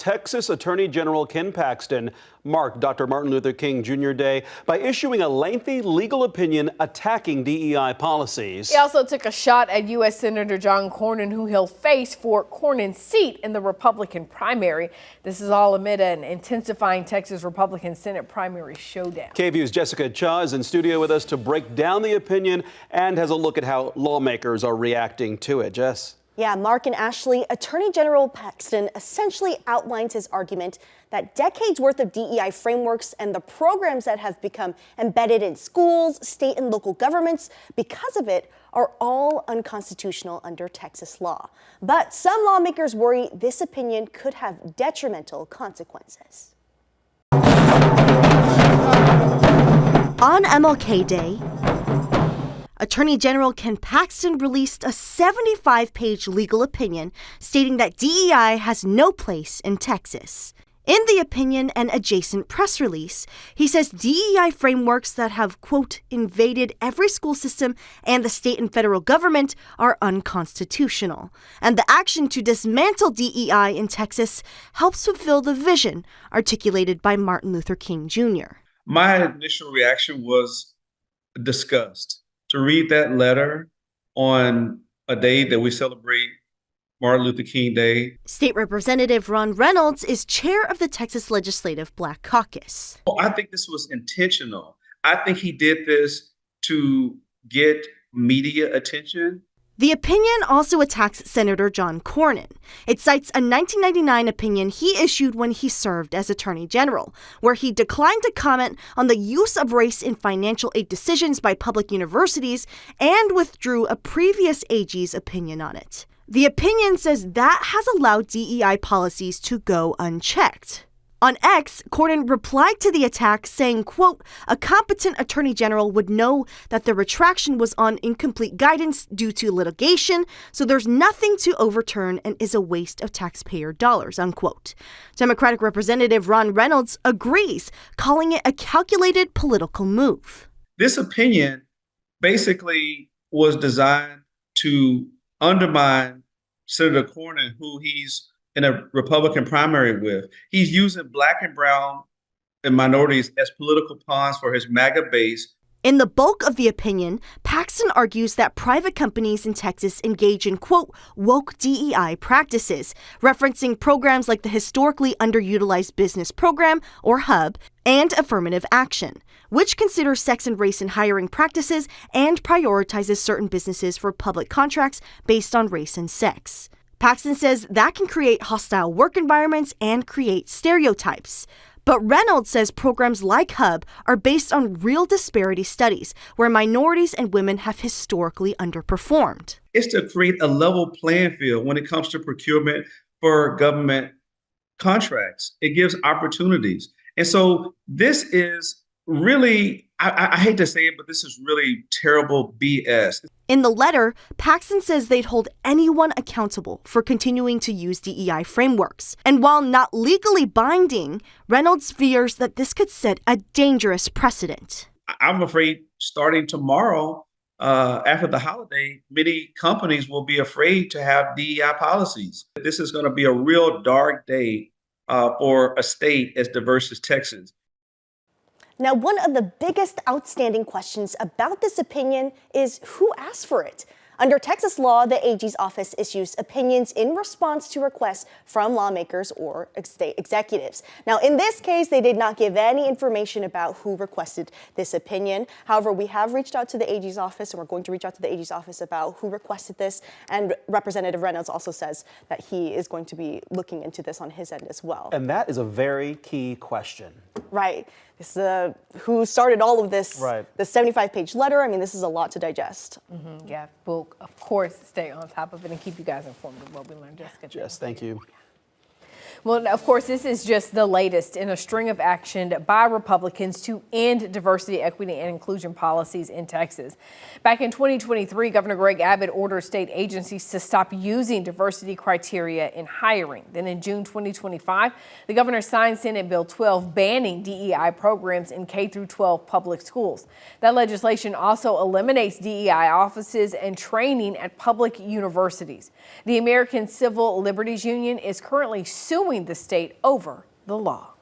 Texas Attorney General Ken Paxton marked Dr. Martin Luther King Jr. Day by issuing a lengthy legal opinion attacking DEI policies. He also took a shot at U.S. Senator Cornyn, who he'll face for Cornyn's seat in the Republican primary. This is all amid an intensifying Texas Republican Senate primary showdown. KVUE's Jessica Cha is in studio with us to break down the opinion and has a look at how lawmakers are reacting to it. Jess? Yeah, Mark and Ashley, Attorney General Paxton essentially outlines his argument that decades worth of DEI frameworks and the programs that have become embedded in schools, state and local governments because of it are all unconstitutional under Texas law. But some lawmakers worry this opinion could have detrimental consequences. On MLK Day, Attorney General Ken Paxton released a 75-page legal opinion stating that DEI has no place in Texas. In the opinion and adjacent press release, he says DEI frameworks that have, quote, invaded every school system and the state and federal government are unconstitutional. And the action to dismantle DEI in Texas helps fulfill the vision articulated by Martin Luther King Jr. My initial reaction was disgust. To read that letter on a day that we celebrate Martin Luther King Day. State Representative Ron Reynolds is chair of the Texas Legislative Black Caucus. I think this was intentional. I think he did this to get media attention. The opinion also attacks Senator Cornyn. It cites a 1999 opinion he issued when he served as Attorney General, where he declined to comment on the use of race in financial aid decisions by public universities and withdrew a previous AG's opinion on it. The opinion says that has allowed DEI policies to go unchecked. On X, Cornyn replied to the attack saying, quote, a competent attorney general would know that the retraction was on incomplete guidance due to litigation, so there's nothing to overturn and is a waste of taxpayer dollars, unquote. Democratic Representative Ron Reynolds agrees, calling it a calculated political move. This opinion basically was designed to undermine Senator Cornyn, who he's in a Republican primary with. He's using black and brown and minorities as political pawns for his MAGA base. In the bulk of the opinion, Paxton argues that private companies in Texas engage in, quote, woke DEI practices, referencing programs like the historically underutilized business program, or HUB, and affirmative action, which considers sex and race in hiring practices and prioritizes certain businesses for public contracts based on race and sex. Paxton says that can create hostile work environments and create stereotypes. But Reynolds says programs like HUB are based on real disparity studies where minorities and women have historically underperformed. It's to create a level playing field when it comes to procurement for government contracts. It gives opportunities. And so this is really, I hate to say it, but this is really terrible BS. In the letter, Paxton says they'd hold anyone accountable for continuing to use DEI frameworks. And while not legally binding, Reynolds fears that this could set a dangerous precedent. I'm afraid starting tomorrow, after the holiday, many companies will be afraid to have DEI policies. This is going to be a real dark day for a state as diverse as Texas. Now, one of the biggest outstanding questions about this opinion is who asked for it. Under Texas law, the AG's office issues opinions in response to requests from lawmakers or state executives. Now, in this case, they did not give any information about who requested this opinion. However, we have reached out to the AG's office, and we're going to reach out to the AG's office about who requested this. And Representative Reynolds also says that he is going to be looking into this on his end as well. And that is a very key question. Right. This is who started all of this, right. The 75-page letter. I mean, this is a lot to digest. Mm-hmm. Yeah, we'll, of course, stay on top of it and keep you guys informed of what we learned. Jessica. Jess, thank you. Well, of course, this is just the latest in a string of action by Republicans to end diversity, equity, and inclusion policies in Texas. Back in 2023, Governor Greg Abbott ordered state agencies to stop using diversity criteria in hiring. Then in June 2025, the governor signed Senate Bill 12 banning DEI programs in K-12 public schools. That legislation also eliminates DEI offices and training at public universities. The American Civil Liberties Union is currently suing screwing the state over the law.